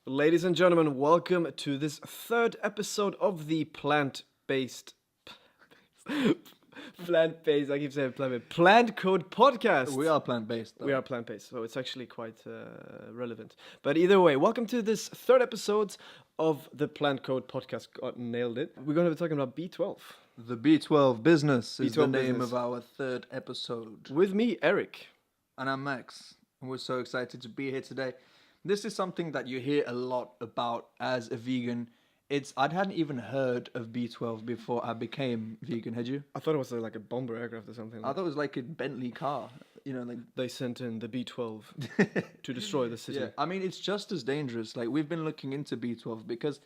Ladies and gentlemen, welcome to this third episode of the plant-based, I keep saying plant code podcast. We are plant-based, though. We are plant-based, so it's actually quite relevant. But either way, welcome to this third episode of the Plant Code podcast. Nailed it. We're going to be talking about B12. The B12 business is the B12 name business. of our third episode. With me, Eric. And I'm Max. And we're so excited to be here today. This is something that you hear a lot about as a vegan. I hadn't even heard of B12 before I became vegan, had you? I thought it was like a bomber aircraft or something. I thought it was like a Bentley car. They sent in the B12 to destroy the city. Yeah, I mean, it's just as dangerous. Like, we've been looking into B12 because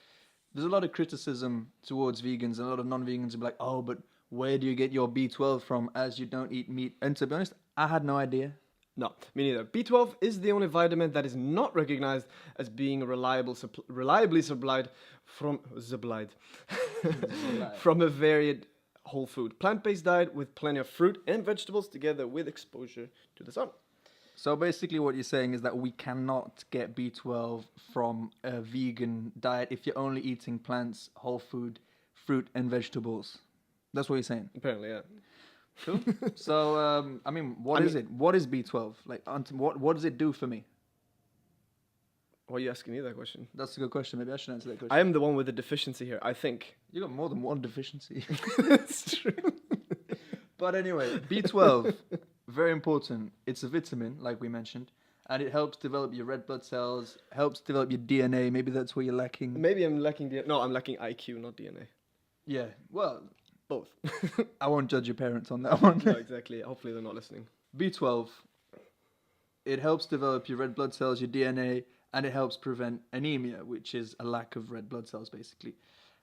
there's a lot of criticism towards vegans, and a lot of non-vegans will be like, oh, but where do you get your B12 from as you don't eat meat? And to be honest, I had no idea. No, me neither. B12 is the only vitamin that is not recognized as being reliably supplied from from a varied whole food plant-based diet with plenty of fruit and vegetables together with exposure to the sun. So basically what you're saying is that we cannot get B12 from a vegan diet if you're only eating plants, whole food, fruit and vegetables. That's what you're saying. Apparently, yeah. Cool. So, what is it? What is B12? Like, what does it do for me? Why are you asking me that question? That's a good question. Maybe I should answer that question. I am the one with the deficiency here, I think. You got more than one deficiency. That's true. But anyway, B12, very important. It's a vitamin, like we mentioned, and it helps develop your red blood cells, helps develop your DNA. Maybe that's where you're lacking. Maybe I'm lacking DNA. No, I'm lacking IQ, not DNA. Yeah, well, Both. I won't judge your parents on that one. No, exactly. Hopefully they're not listening. B12, it helps develop your red blood cells, your DNA, and it helps prevent anemia, which is a lack of red blood cells, basically.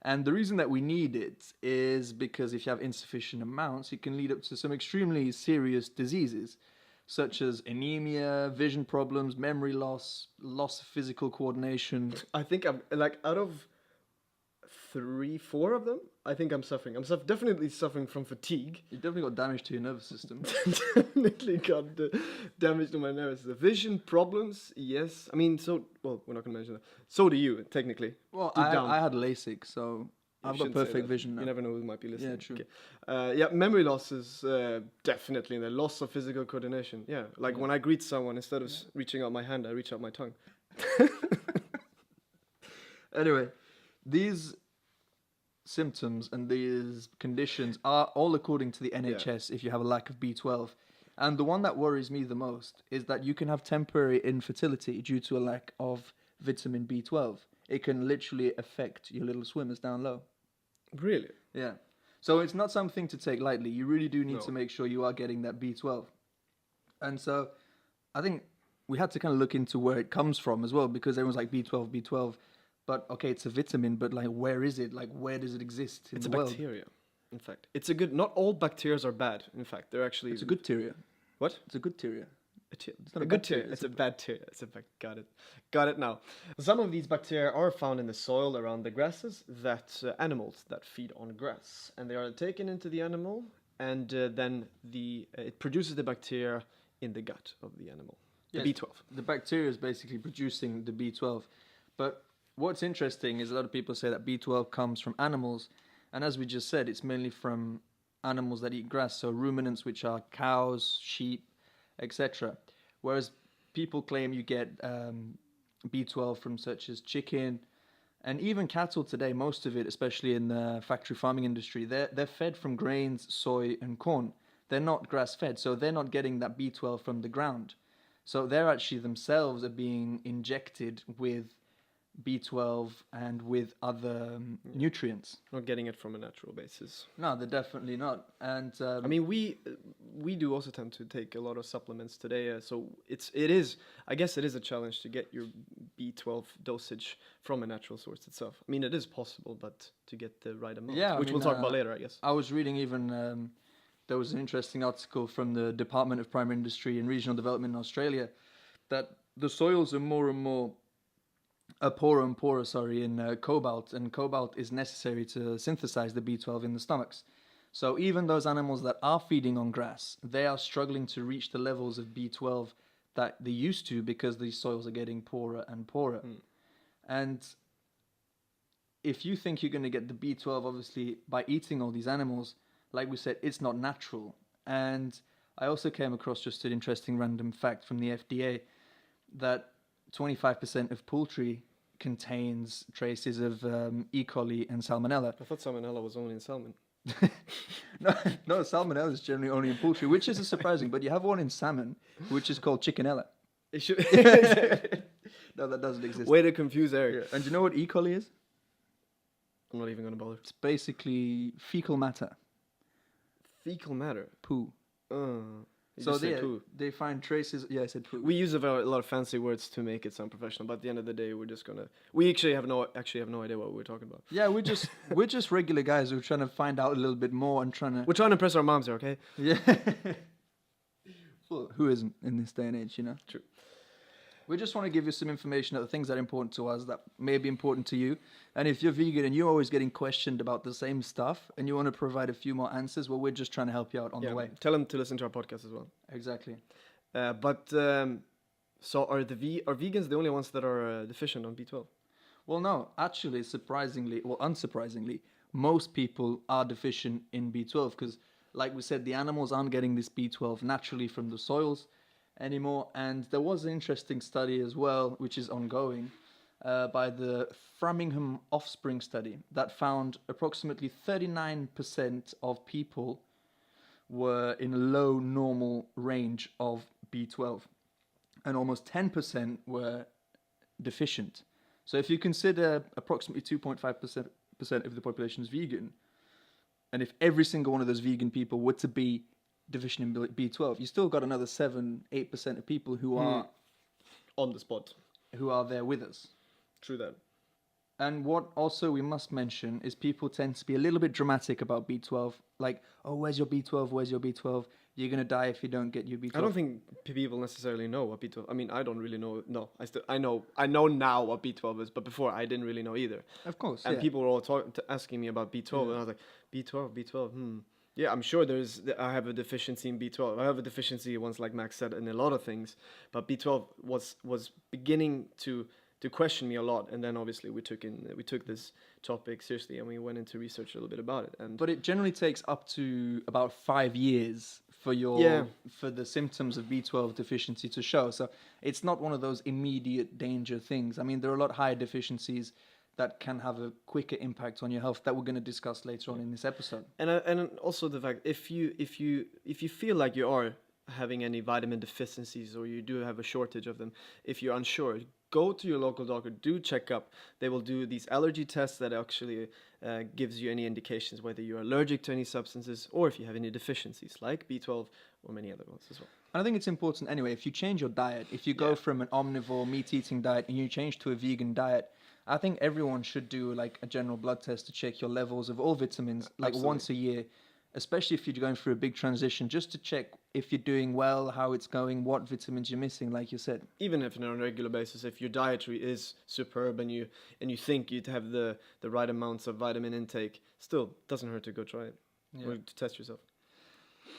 And the reason that we need it is because if you have insufficient amounts, it can lead up to some extremely serious diseases, such as anemia, vision problems, memory loss, loss of physical coordination. I think I'm like out of 3-4 of them, I think I'm suffering. I'm definitely suffering from fatigue. You definitely got damage to your nervous system. Definitely got damage to my nervous system. Vision problems, yes. I mean, we're not gonna mention that. So do you, technically. Well, Deep down. I had LASIK, so You I've got shouldn't say perfect that. vision now. You never know who might be listening. Yeah, true. Okay. Yeah, memory loss is definitely the loss of physical coordination. Yeah, like when I greet someone, instead of reaching out my hand, I reach out my tongue. Anyway, these symptoms and these conditions are all according to the NHS if you have a lack of B12. And the one that worries me the most is that you can have temporary infertility due to a lack of vitamin B12. It can literally affect your little swimmers down low. Really? Yeah. So it's not something to take lightly. You really do need No. to make sure you are getting that B12. And so I think we had to kind of look into where it comes from as well, because everyone's like B12, B12. But okay, it's a vitamin, but like, where is it? Like, where does it exist in It's the a world? bacteria. In fact, it's a good. Not all bacteria are bad. In fact, they're actually. It's a good bacteria. What? It's a good bacteria. It's not a a good bacteria, bacteria. It's a bacteria. It's a got it now. Some of these bacteria are found in the soil around the grasses that animals that feed on grass, and they are taken into the animal, and then it produces the bacteria in the gut of the animal. The Yes. B12. The bacteria is basically producing the B12. But what's interesting is a lot of people say that B12 comes from animals. And as we just said, it's mainly from animals that eat grass. So ruminants, which are cows, sheep, etc. Whereas people claim you get B12 from such as chicken and even cattle today. Most of it, especially in the factory farming industry, they're fed from grains, soy and corn. They're not grass fed. So they're not getting that B12 from the ground. So they're actually themselves are being injected with B12 and with other nutrients. Not getting it from a natural basis. No, they're definitely not. And I mean, we do also tend to take a lot of supplements today, so it is. I guess it is a challenge to get your B12 dosage from a natural source itself. I mean, it is possible, but to get the right amount, Yeah, I which we'll mean, talk about later, I guess. I was reading even there was an interesting article from the Department of Primary Industry and Regional Development in Australia that the soils are more and more poorer and poorer, in cobalt, and cobalt is necessary to synthesize the B12 in the stomachs. So even those animals that are feeding on grass, they are struggling to reach the levels of B12 that they used to because these soils are getting poorer and poorer. And if you think you're going to get the B12, obviously, by eating all these animals, like we said, it's not natural. And I also came across just an interesting random fact from the FDA that 25% of poultry contains traces of E. coli and salmonella. I thought salmonella was only in salmon. No, no, salmonella is generally only in poultry, which is surprising, but you have one in salmon, which is called chickenella. It should. No, that doesn't exist. Way to confuse Eric. Yeah. And do you know what E. coli is? I'm not even gonna bother. It's basically fecal matter, Fecal matter. poo. You So just said poo. they find traces. Yeah, I said poo. We use a lot of fancy words to make it sound professional, but at the end of the day, we're just gonna. We actually have no idea what we're talking about. Yeah, we're just regular guys who are trying to find out a little bit more and trying to. We're trying to impress our moms here, okay? Yeah. Well, who isn't in this day and age, you know? True. We just want to give you some information about the things that are important to us that may be important to you. And if you're vegan and you're always getting questioned about the same stuff and you want to provide a few more answers, well, we're just trying to help you out on the way. Tell them to listen to our podcast as well. Exactly. So are vegans the only ones that are deficient on B12? Well, no, actually, unsurprisingly, most people are deficient in B12 because, like we said, the animals aren't getting this B12 naturally from the soils anymore. And there was an interesting study as well, which is ongoing, by the Framingham Offspring Study that found approximately 39% of people were in a low normal range of B12 and almost 10% were deficient. So if you consider approximately 2.5% of the population is vegan, and if every single one of those vegan people were to be deficient in B12, you still got another 7-8% of people who are on the spot. Who are there with us. True that. And what also we must mention is people tend to be a little bit dramatic about B12. Like, oh, where's your B12? Where's your B12? You're going to die if you don't get your B12. I don't think people necessarily know what B12. I mean, I don't really know. No, I know now what B12 is, but before I didn't really know either. Of course. And people were all asking me about B12, and I was like, B12. Yeah, I'm sure I have a deficiency in B12. I have a deficiency, once like Max said, in a lot of things, but B12 was beginning to question me a lot, and then obviously we took this topic seriously and we went into research a little bit about it. But it generally takes up to about 5 years for for the symptoms of B12 deficiency to show. So it's not one of those immediate danger things. I mean, there are a lot higher deficiencies that can have a quicker impact on your health that we're going to discuss later on in this episode. And also the fact if you feel like you are having any vitamin deficiencies or you do have a shortage of them, if you're unsure, go to your local doctor, do check up. They will do these allergy tests that actually gives you any indications whether you're allergic to any substances or if you have any deficiencies like B12 or many other ones as well. And I think it's important anyway, if you change your diet, if you go from an omnivore meat-eating diet and you change to a vegan diet, I think everyone should do like a general blood test to check your levels of all vitamins once a year, especially if you're going through a big transition, just to check if you're doing well, how it's going, what vitamins you're missing, like you said. Even if on a regular basis, if your dietary is superb and you think you'd have the right amounts of vitamin intake, still doesn't hurt to go try it or to test yourself.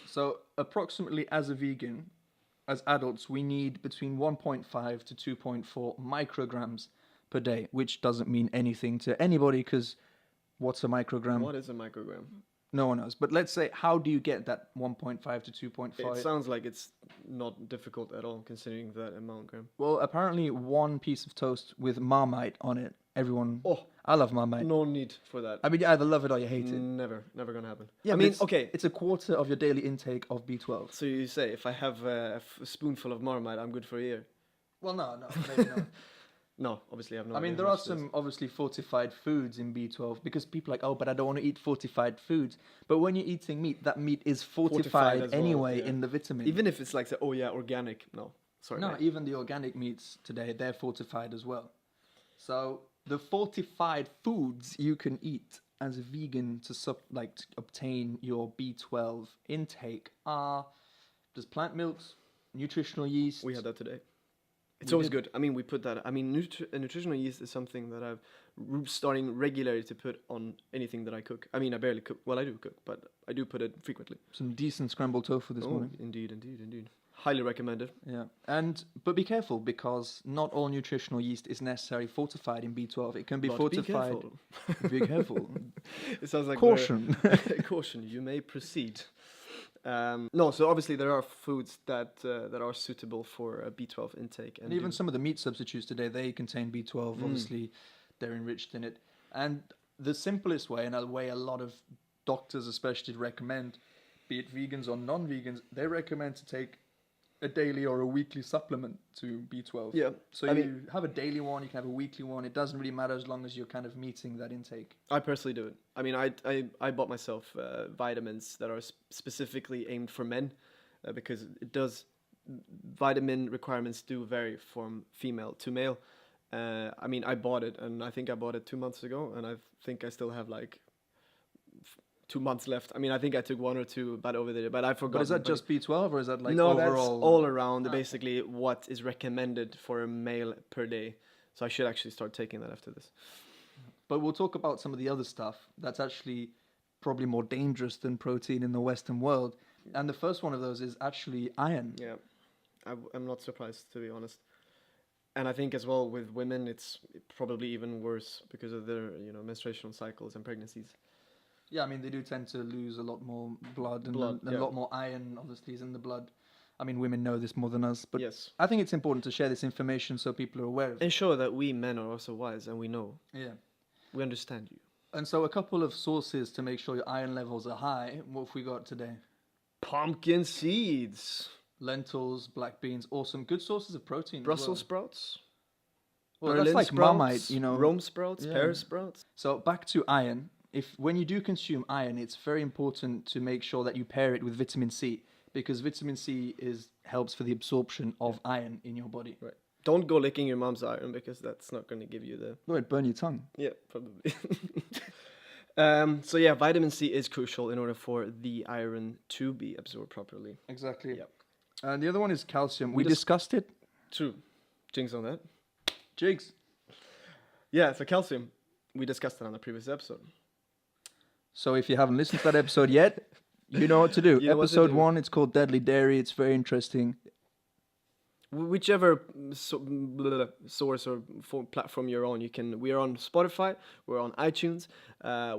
So approximately as a vegan, as adults, we need between 1.5 to 2.4 micrograms per day, which doesn't mean anything to anybody because what's a microgram? What is a microgram? No one knows. But let's say, how do you get that 1.5 to 2.5? It sounds like it's not difficult at all, considering that amount, Graham. Well, apparently one piece of toast with Marmite on it. Everyone... Oh, I love Marmite. No need for that. I mean, you either love it or you hate it. Never gonna happen. Yeah, I mean, okay. It's a quarter of your daily intake of B12. So you say, if I have a spoonful of Marmite, I'm good for a year? Well, no, maybe not. No, obviously I have no idea. I mean, there are some obviously fortified foods in B12 because people are like, oh, but I don't want to eat fortified foods. But when you're eating meat, that meat is fortified anyway in the vitamin. Even if it's like, organic. No, sorry. No, even the organic meats today, they're fortified as well. So the fortified foods you can eat as a vegan to obtain your B12 intake are just plant milks, nutritional yeast. We had that today. It's always good. I mean, we put that. I mean, nutritional yeast is something that I've starting regularly to put on anything that I cook. I mean, I barely cook. Well, I do cook, but I do put it frequently. Some decent scrambled tofu this morning. Indeed. Highly recommended. Yeah, but be careful because not all nutritional yeast is necessarily fortified in B12. It can be But fortified. Be careful. Be careful. It sounds like Caution. caution. You may proceed. No, so obviously there are foods that are suitable for B12 intake, And even some of the meat substitutes today, they contain B12. Obviously, they're enriched in it. And the simplest way, and a way a lot of doctors especially recommend, be it vegans or non-vegans, they recommend to take a daily or a weekly supplement to B12. Yeah. So you have a daily one, you can have a weekly one. It doesn't really matter as long as you're kind of meeting that intake. I personally do it. I mean, I bought myself vitamins that are specifically aimed for men because it does. Vitamin requirements do vary from female to male. I mean, I bought it, and I think I bought it 2 months ago, and I think I still have like 2 months left. I mean, I think I took 1 or 2, but over there, but I forgot. But is that just B12 or is that like no, overall? that's all around. Basically, what is recommended for a male per day. So I should actually start taking that after this. But we'll talk about some of the other stuff that's actually probably more dangerous than protein in the Western world. And the first one of those is actually iron. Yeah, I'm not surprised, to be honest. And I think as well with women, it's probably even worse because of their menstruation cycles and pregnancies. Yeah, I mean, they do tend to lose a lot more blood and a lot more iron, obviously, is in the blood. I mean, women know this more than us, but yes. I think it's important to share this information so people are aware of it. Ensure that we men are also wise and we know. Yeah. We understand you. And so a couple of sources to make sure your iron levels are high. What have we got today? Pumpkin seeds. Lentils, black beans, awesome. Good sources of protein. Brussels sprouts. Well, that's like Marmite, Rome sprouts, pear sprouts. So back to iron. When you do consume iron, it's very important to make sure that you pair it with vitamin C because vitamin C helps for the absorption of iron in your body. Right. Don't go licking your mom's iron because that's not going to give you the... No, it'd burn your tongue. Yeah, probably. So yeah, vitamin C is crucial in order for the iron to be absorbed properly. Exactly. Yep. And the other one is calcium. We discussed it. True. Jinx on that. Jigs. Yeah, so calcium. We discussed it on the previous episode. So if you haven't listened to that episode yet, you know what to do. Episode 1, it's called Deadly Dairy. It's very interesting. Whichever source or platform you're on, we are on Spotify, we're on iTunes,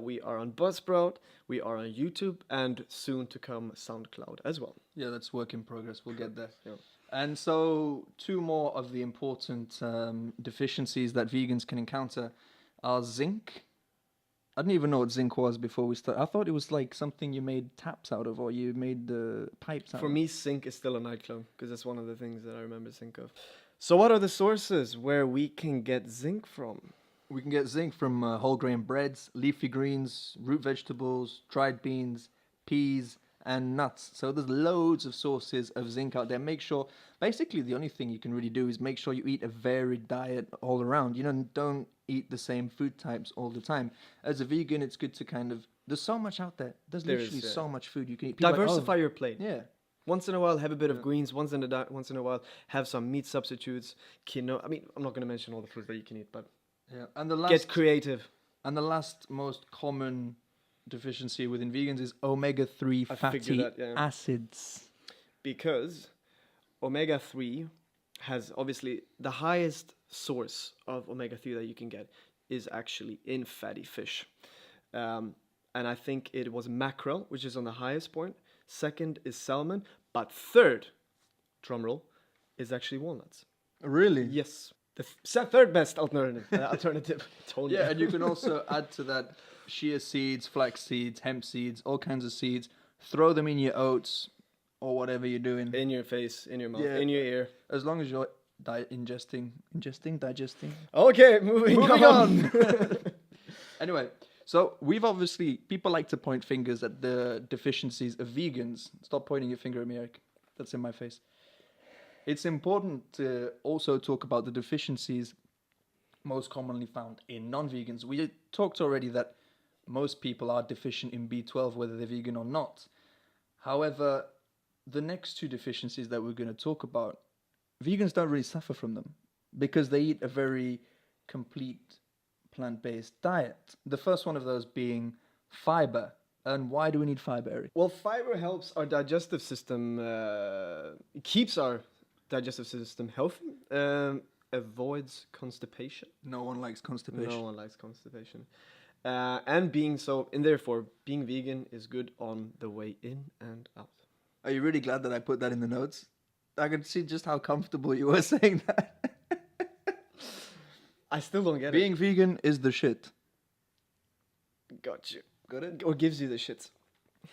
we are on Buzzsprout, we are on YouTube, and soon to come SoundCloud as well. Yeah, that's work in progress. We'll get there. Yeah. And so 2 more of the important deficiencies that vegans can encounter are zinc. I didn't even know what zinc was before we started. I thought it was like something you made taps out of or you made the pipes out of. For me, zinc is still a nightclub because that's one of the things that I remember zinc of. So what are the sources where we can get zinc from? We can get zinc from whole grain breads, leafy greens, root vegetables, dried beans, peas, and nuts. So there's loads of sources of zinc out there. Make sure, basically the only thing you can really do is make sure you eat a varied diet all around. Don't eat the same food types all the time. As a vegan, it's good to there's so much out there. There's literally so much food you can eat. Diversify your plate. Yeah. Once in a while, have a bit of greens. Once in a while, have some meat substitutes. Quinoa. I mean, I'm not going to mention all the foods that you can eat, but yeah. And get creative. And the last most common deficiency within vegans is omega-3 fatty acids. Because omega-3 has obviously the highest source of omega-3 that you can get is actually in fatty fish. And I think it was mackerel, which is on the highest point. Second is salmon. But third, drumroll, is actually walnuts. Really? Yes. The third best alternative. Yeah, and you can also add to that chia seeds, flax seeds, hemp seeds, all kinds of seeds. Throw them in your oats or whatever you're doing. In your face, in your mouth, in your ear. As long as you're digesting. Okay, moving on. Anyway, so people like to point fingers at the deficiencies of vegans. Stop pointing your finger at me, Eric. That's in my face. It's important to also talk about the deficiencies most commonly found in non-vegans. We talked already that most people are deficient in B12, whether they're vegan or not. However, the next 2 deficiencies that we're going to talk about, vegans don't really suffer from them because they eat a very complete plant-based diet. The first one of those being fiber. And why do we need fiber, Eric? Well, fiber helps our digestive system, keeps our digestive system healthy, avoids constipation. No one likes constipation. No one likes constipation. And therefore, being vegan is good on the way in and out. Are you really glad that I put that in the notes? I could see just how comfortable you were saying that. I still don't get Being vegan is the shit. it. Got you. Got it? Or gives you the shits.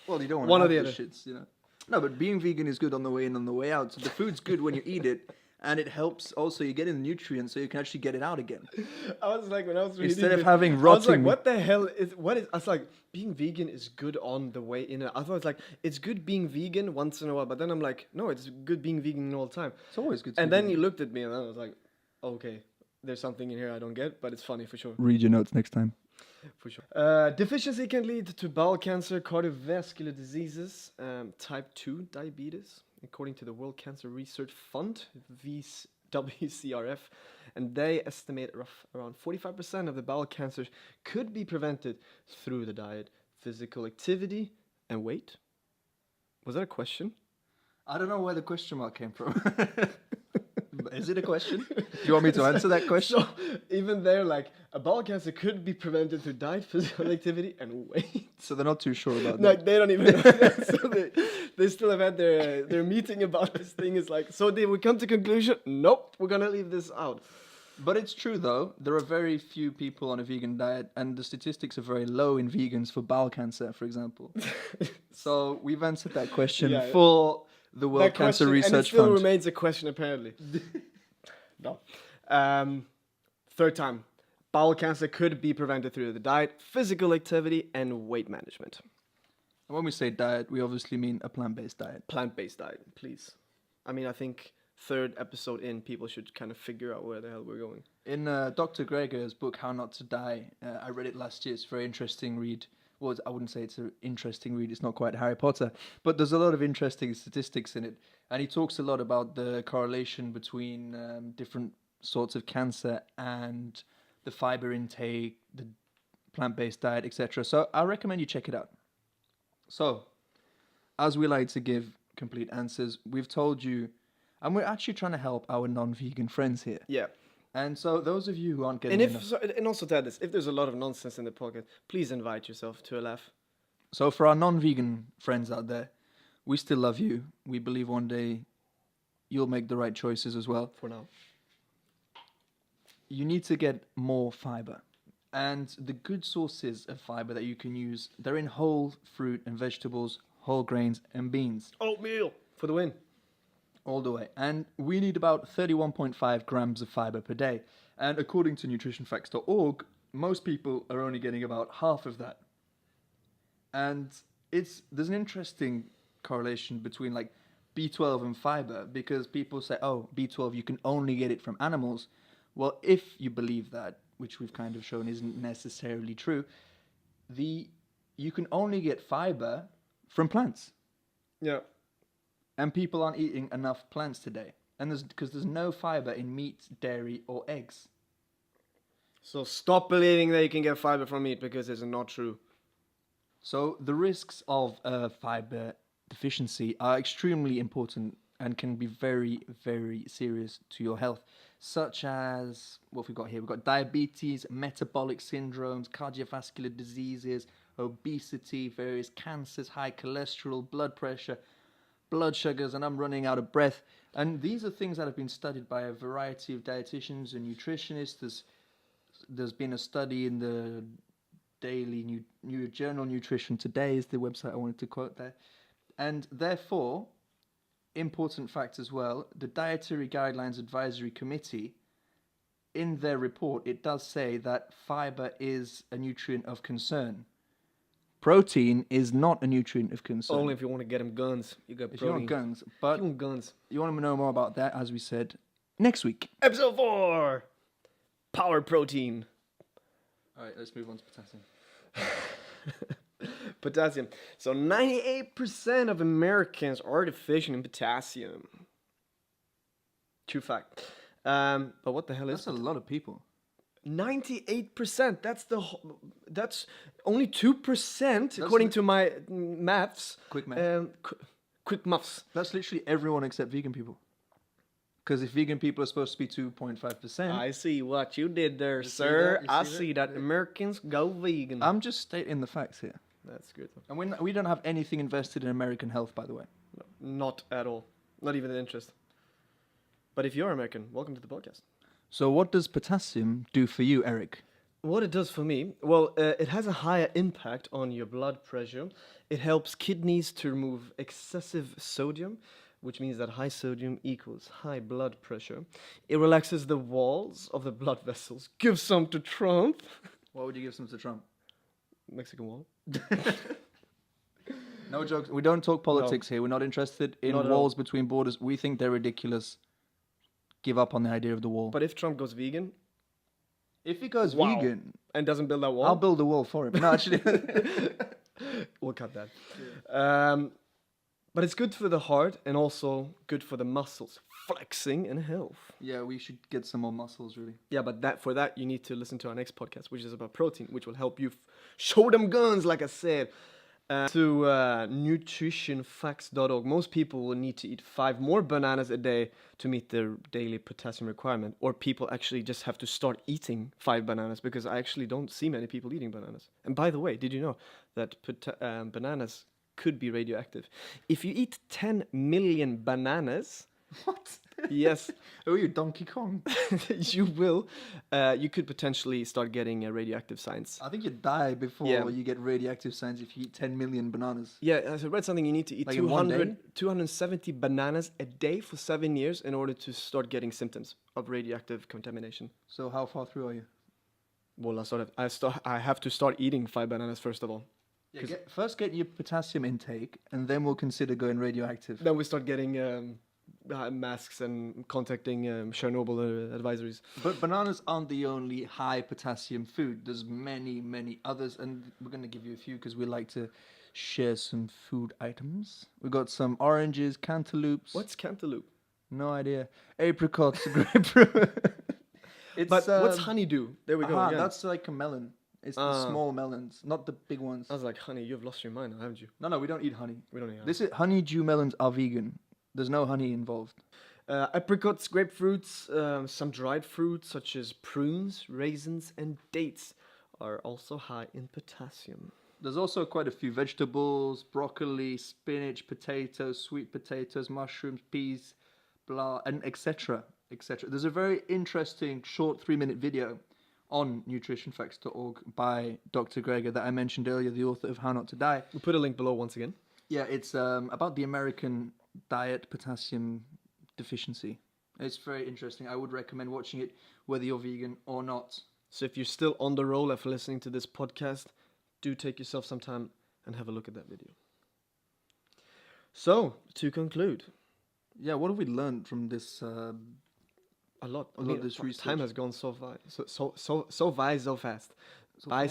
Well, you don't want One to or have the the shits, you know. No, but being vegan is good on the way in, on the way out. So the food's good when you eat it, and it helps also you get in the nutrients so you can actually get it out again. I was like, when I was reading Instead of this, having I was like, rotting- what the hell is, I was like, being vegan is good on the way in. I thought it's like, it's good being vegan once in a while, but then I'm like, no, it's good being vegan all the time. It's always good to And be then vegan. you looked at me and I was like, okay, there's something in here I don't get, but it's funny for sure. Read your notes next time. For sure. Deficiency can lead to bowel cancer, cardiovascular diseases, type 2 diabetes, according to the World Cancer Research Fund, WCRF, and they estimate around 45% of the bowel cancers could be prevented through the diet, physical activity, and weight. Was that a question? I don't know where the question mark came from. Is it a question? Do you want me to answer that question? So even there, like, a bowel cancer could be prevented through diet, physical activity, and weight. So they're not too sure about No, that. they don't even know that. So they still have had their meeting about this thing. Is like, so did we come to conclusion? Nope, we're gonna leave this out. But it's true though, there are very few people on a vegan diet, and the statistics are very low in vegans for bowel cancer, for example. So we've answered that question Yeah. for the World That Cancer question, and it Research still Fund. remains a question apparently. No. Third time, bowel cancer could be prevented through the diet, physical activity, and weight management. And when we say diet, we obviously mean a plant-based diet. Plant-based diet, please. I mean, I think third episode in, people should kind of figure out where the hell we're going. In Dr. Greger's book, How Not to Die, I read it last year. It's a very interesting read. Well, I wouldn't say it's an interesting read. It's not quite Harry Potter. But there's a lot of interesting statistics in it. And he talks a lot about the correlation between different sorts of cancer and the fiber intake, the plant-based diet, etc. So I recommend you check it out. So, as we like to give complete answers, we've told you, and we're actually trying to help our non-vegan friends here. Yeah. And so those of you who aren't getting And enough... and also to add this, if there's a lot of nonsense in the podcast, please invite yourself to a laugh. So for our non-vegan friends out there, we still love you. We believe one day you'll make the right choices as well. For now. You need to get more fiber. And the good sources of fiber that you can use, they're in whole fruit and vegetables, whole grains and beans. Oatmeal for the win. All the way. And we need about 31.5 grams of fiber per day. And according to nutritionfacts.org, most people are only getting about half of that. And there's an interesting correlation between like B12 and fiber, because people say, oh, B12, you can only get it from animals. Well, if you believe that, which we've kind of shown isn't necessarily true, you can only get fiber from plants. Yeah. And people aren't eating enough plants today. And because there's no fiber in meat, dairy, or eggs. So stop believing that you can get fiber from meat, because it's not true. So the risks of fiber deficiency are extremely important and can be very, very serious to your health, such as what we've got here. We've got diabetes, metabolic syndromes, cardiovascular diseases, obesity, various cancers, high cholesterol, blood pressure, blood sugars, and I'm running out of breath. And these are things that have been studied by a variety of dietitians and nutritionists. There's been a study in the Daily New Journal Nutrition Today is the website I wanted to quote there. And therefore, important fact as well, the Dietary Guidelines Advisory Committee, in their report, it does say that fiber is a nutrient of concern. Protein is not a nutrient of concern. Only if you want to get them guns. You got if you protein. want guns. But You want guns. you want to know more about that, as we said, next week. Episode 4. Power protein. All right, let's move on to potassium. Potassium. So 98% of Americans are deficient in potassium. True fact. But what the hell is That's a lot of people. 98%? That's Only 2%, according to my maths. Quick math. Quick muffs. That's literally everyone except vegan people. Because if vegan people are supposed to be 2.5%, I see what you did there, You see sir. that? You I see see that? that Americans go vegan. I'm just stating the facts here. That's good. And we don't have anything invested in American health, by the way. No, not at all. Not even an interest. But if you're American, welcome to the podcast. So what does potassium do for you, Eric? What it does for me, well, it has a higher impact on your blood pressure. It helps kidneys to remove excessive sodium, which means that high sodium equals high blood pressure. It relaxes the walls of the blood vessels. Give some to Trump. What would you give some to Trump? Mexican wall. No jokes. We don't talk politics here. We're not interested in Not at all. walls between borders. We think they're ridiculous. Give up on the idea of the wall. But if Trump goes vegan if he goes Wow. vegan, and doesn't build that wall, I'll build a wall for him. No, actually. we'll cut that. But it's good for the heart and also good for the muscles, flexing and health. Yeah, we should get some more muscles, really. Yeah, but for that you need to listen to our next podcast, which is about protein, which will help you show them guns, like I said. To nutritionfacts.org, most people will need to eat 5 more bananas a day to meet their daily potassium requirement, or people actually just have to start eating 5 bananas, because I actually don't see many people eating bananas. And by the way, did you know that bananas could be radioactive? If you eat 10 million bananas, What? yes, Oh, you Donkey Kong. you will. You could potentially start getting radioactive signs. I think you die before Yeah. you get radioactive signs if you eat 10 million bananas. Yeah, as I read something, you need to eat Like in one day? 270 bananas a day for 7 years in order to start getting symptoms of radioactive contamination. So how far through are you? Well, I have to start eating 5 bananas first of all. Yeah, first get your potassium intake, and then we'll consider going radioactive. Then we start getting masks and contacting Chernobyl advisories. But bananas aren't the only high potassium food. There's many, many others, and we're going to give you a few because we like to share some food items. We got some oranges, cantaloupes. What's cantaloupe? No idea. Apricots, grapefruit. But what's honeydew? There we go. again. That's like a melon. It's the small melons, not the big ones. I was like, honey, you've lost your mind, haven't you? No, we don't eat honey. We don't eat honey. This is honeydew melons are vegan. There's no honey involved. Apricots, grapefruits, some dried fruits such as prunes, raisins, and dates are also high in potassium. There's also quite a few vegetables: broccoli, spinach, potatoes, sweet potatoes, mushrooms, peas, blah, and etc. etc. There's a very interesting short 3-minute video on nutritionfacts.org by Dr. Greger that I mentioned earlier, the author of How Not to Die. We'll put a link below once again. Yeah, it's about the American diet potassium deficiency. It's very interesting. I would recommend watching it whether you're vegan or not. So if you're still on the roll after listening to this podcast, do take yourself some time and have a look at that video. So, to conclude. Yeah, what have we learned from this? A lot. A lot of this research. Time has gone so fast. So fast. By so It's about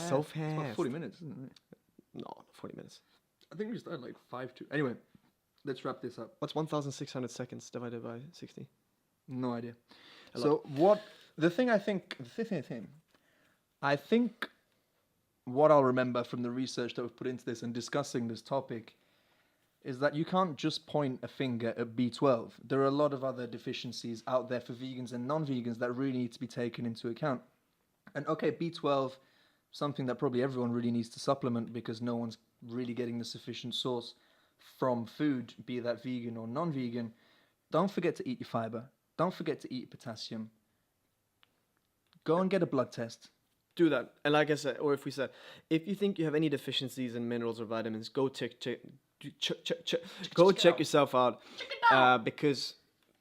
fast. 40 minutes, isn't it? No, 40 minutes. I think we started like 5 to... Anyway, let's wrap this up. What's 1,600 seconds divided by 60? No idea. A So what... I think what I'll remember from the research that we've put into this and discussing this topic is that you can't just point a finger at B12. There are a lot of other deficiencies out there for vegans and non-vegans that really need to be taken into account. And okay, B12, something that probably everyone really needs to supplement because no one's really getting the sufficient source from food, be that vegan or non-vegan. Don't forget to eat your fiber. Don't forget to eat potassium. Go and get a blood test. Do that. And like I said, or if we said, if you think you have any deficiencies in minerals or vitamins, go check yourself out. Because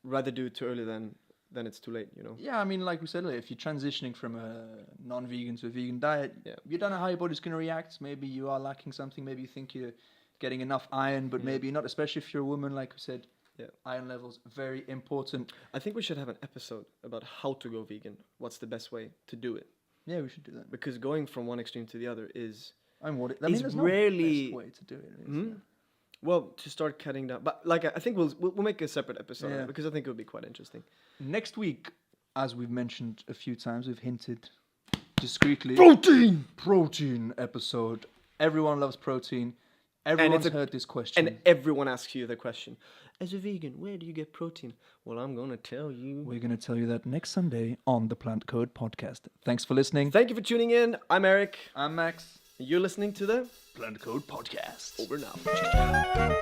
rather do it too early than it's too late, you know. Yeah, I mean, like we said earlier, if you're transitioning from a non-vegan to a vegan diet, you don't know how your body's going to react. Maybe you are lacking something. Maybe you think you're getting enough iron, but maybe you're not, especially if you're a woman, like we said. Yeah. Iron levels, very important. I think we should have an episode about how to go vegan. What's the best way to do it? Yeah, we should do that. Because going from one extreme to the other is... there's rarely... no best way to do it. Really, Well, to start cutting down... But like, I think we'll make a separate episode on it because I think it would be quite interesting. Next week, as we've mentioned a few times, we've hinted... discreetly. Protein episode. Everyone loves protein. Everyone's heard this question. And everyone asks you the question, as a vegan, where do you get protein? Well, I'm going to tell you. We're going to tell you that next Sunday on the Plant Code podcast. Thanks for listening. Thank you for tuning in. I'm Eric. I'm Max. You're listening to the Plant Code podcast. Over now.